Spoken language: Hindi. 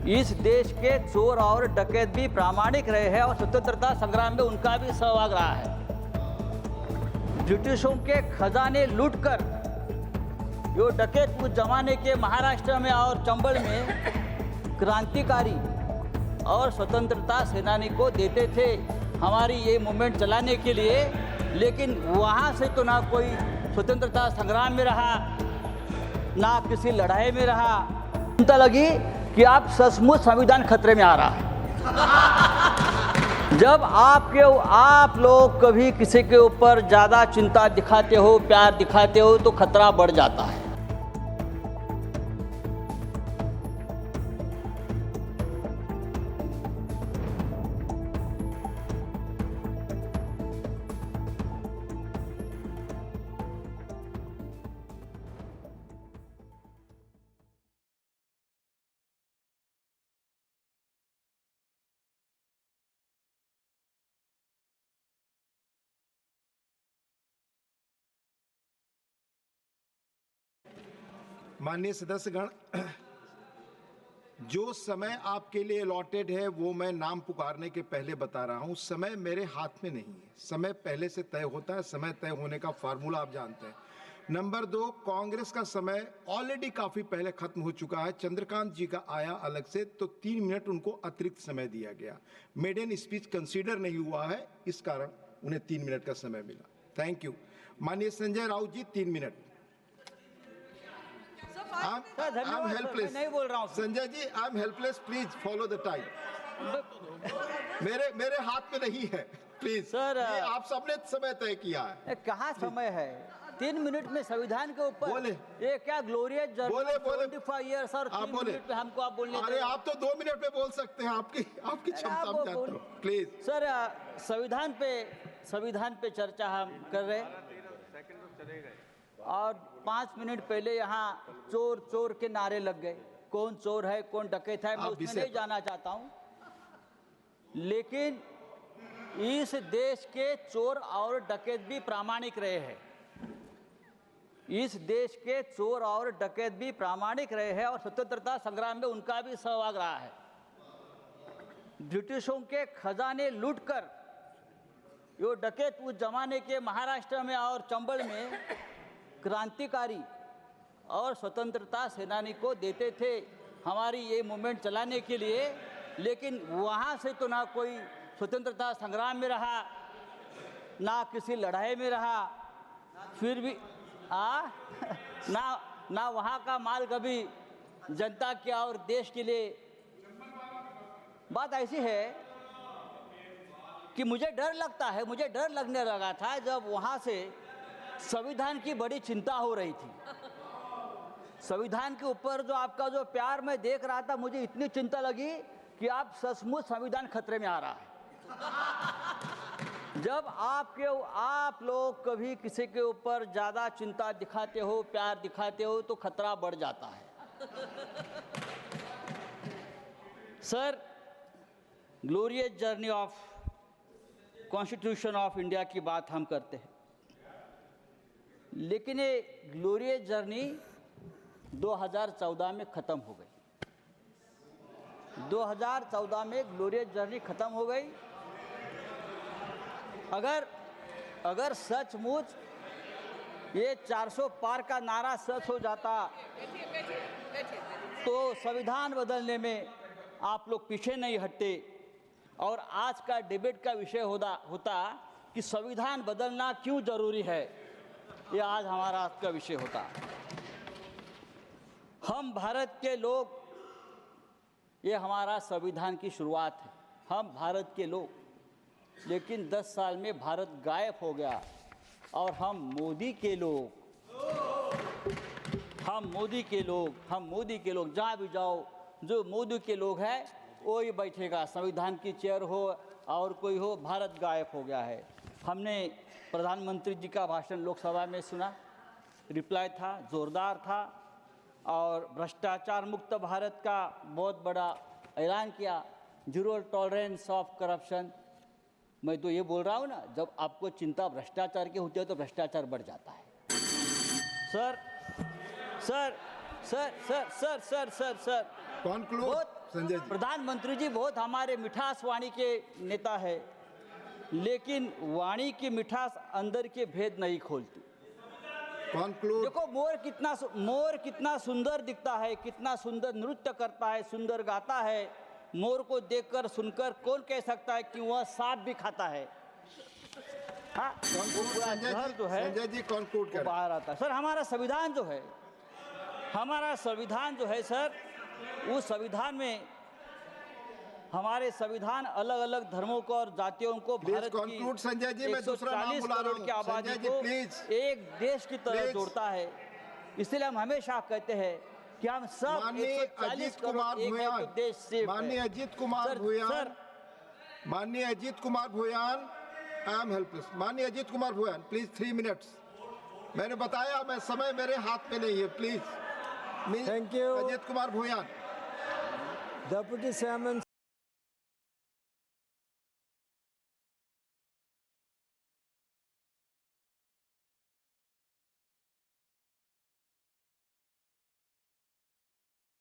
इस देश के चोर और डकैत भी प्रामाणिक रहे हैं और स्वतंत्रता संग्राम में उनका भी सहभाग रहा है। ब्रिटिशों के खजाने लूटकर जो डकैत उस जमाने के महाराष्ट्र में और चंबल में क्रांतिकारी और स्वतंत्रता सेनानी को देते थे हमारी ये मूवमेंट चलाने के लिए, लेकिन वहाँ से तो ना कोई स्वतंत्रता संग्राम में रहा, ना किसी लड़ाई में रहा। चिंता लगी कि आप सचमुच संविधान खतरे में आ रहा है। जब आप लोग कभी किसी के ऊपर ज़्यादा चिंता दिखाते हो, प्यार दिखाते हो, तो खतरा बढ़ जाता है। माननीय सदस्यगण, जो समय आपके लिए अलॉटेड है वो मैं नाम पुकारने के पहले बता रहा हूं। समय मेरे हाथ में नहीं है, समय पहले से तय होता है। समय तय होने का फार्मूला आप जानते हैं। नंबर 2, कांग्रेस का समय ऑलरेडी काफी पहले खत्म हो चुका है। चंद्रकांत जी का आया अलग से, तो 3 मिनट उनको अतिरिक्त समय दिया गया। मेडन स्पीच कंसीडर नहीं हुआ है, इस कारण उन्हें 3 मिनट का समय मिला। Thank you. माननीय संजय राउत जी, 3 मिनट। I'm helpless. नहीं बोल रहा हूँ Sanjay ji, I'm helpless. Please follow the time. मेरे हाथ में नहीं है, प्लीज सर। ये आप सबने समय तय किया है। कहाँ समय है? 3 मिनट में संविधान के ऊपर बोले। ये क्या ग्लोरियस जर्नी? बोले। 25 ईयर्स और 3 मिनट में हमको आप बोलने अरे आप तो 2 मिनट में बोल सकते हैं, आपकी क्षमता में जानता हूं। प्लीज सर, संविधान पे चर्चा हम कर रहे हैं और 5 मिनट पहले यहाँ चोर के नारे लग गए। कौन चोर है, कौन डकैत है, मैं उसमें नहीं जाना चाहता हूँ, लेकिन इस देश के चोर और डकैत भी प्रामाणिक रहे हैं। इस देश के चोर और डकैत भी प्रामाणिक रहे हैं और स्वतंत्रता संग्राम में उनका भी सहभाग रहा है। ब्रिटिशों के खजाने लूटकर जो डकैत उस जमाने के महाराष्ट्र में और चंबल में क्रांतिकारी और स्वतंत्रता सेनानी को देते थे हमारी ये मूवमेंट चलाने के लिए, लेकिन वहाँ से तो ना कोई स्वतंत्रता संग्राम में रहा, ना किसी लड़ाई में रहा। फिर भी ना वहाँ का माल कभी जनता के और देश के लिए। बात ऐसी है कि मुझे डर लगने लगा था जब वहाँ से संविधान की बड़ी चिंता हो रही थी। संविधान के ऊपर जो आपका जो प्यार मैं देख रहा था, मुझे इतनी चिंता लगी कि आप सचमुच संविधान खतरे में आ रहा है। जब आप लोग कभी किसी के ऊपर ज्यादा चिंता दिखाते हो, प्यार दिखाते हो, तो खतरा बढ़ जाता है। Sir, glorious journey of constitution of India की बात हम करते हैं, लेकिन ये ग्लोरियस जर्नी 2014 में ख़त्म हो गई। 2014 में ग्लोरियस जर्नी ख़त्म हो गई। अगर सचमुच ये 400 पार का नारा सच हो जाता तो संविधान बदलने में आप लोग पीछे नहीं हटते और आज का डिबेट का विषय होता कि संविधान बदलना क्यों जरूरी है। ये आज हमारा आज का विषय होता। हम भारत के लोग, ये हमारा संविधान की शुरुआत है। हम भारत के लोग, लेकिन 10 साल में भारत गायब हो गया और हम मोदी के लोग जहाँ भी जाओ, जो मोदी के लोग हैं वही बैठेगा। संविधान की चेयर हो और कोई हो, भारत गायब हो गया है। हमने प्रधानमंत्री जी का भाषण लोकसभा में सुना, रिप्लाई था, जोरदार था और भ्रष्टाचार मुक्त भारत का बहुत बड़ा ऐलान किया, 0 टॉलरेंस ऑफ करप्शन। मैं तो ये बोल रहा हूँ ना, जब आपको चिंता भ्रष्टाचार की होती है तो भ्रष्टाचार बढ़ जाता है। Sir Conclude. संजय जी। प्रधानमंत्री जी बहुत हमारे मिठास वाणी के नेता है, लेकिन वाणी की मिठास अंदर के भेद नहीं खोलती। कंक्लूड। देखो मोर कितना सुंदर दिखता है, कितना सुंदर नृत्य करता है, सुंदर गाता है। मोर को देखकर सुनकर कौन कह सकता है कि वह सांप भी खाता है? हाँ, वो पूरा जहर जो है संजय जी कंक्लूड वो करें। बाहर आता है। सर हमारा संविधान जो है, सर, उस संविधान में हमारे संविधान अलग अलग धर्मों को और जातियों को भारत की conclude, संजय जी, मैं दूसरा नाम 140 बुला रहा करोड़ हूं। की आबादी संजय जी, को please। एक देश की तरह Please। जोड़ता है। इसलिए हम हमेशा कहते हैं कि हम सब माननीय 140 अजीत करोड़ कुमार एक है तो देश सेफ है। माननीय अजीत कुमार सर, भूयान, सर, माननीय Ajit Kumar Bhuyan, I am helpless. माननीय अजीत कुमार भूयान, प्लीज 3 मिनट्स। मैंने बताया मैं समय मेरे हाथ में नहीं है, please. Thank you. Ajit Kumar Bhuyan. Deputy Chairman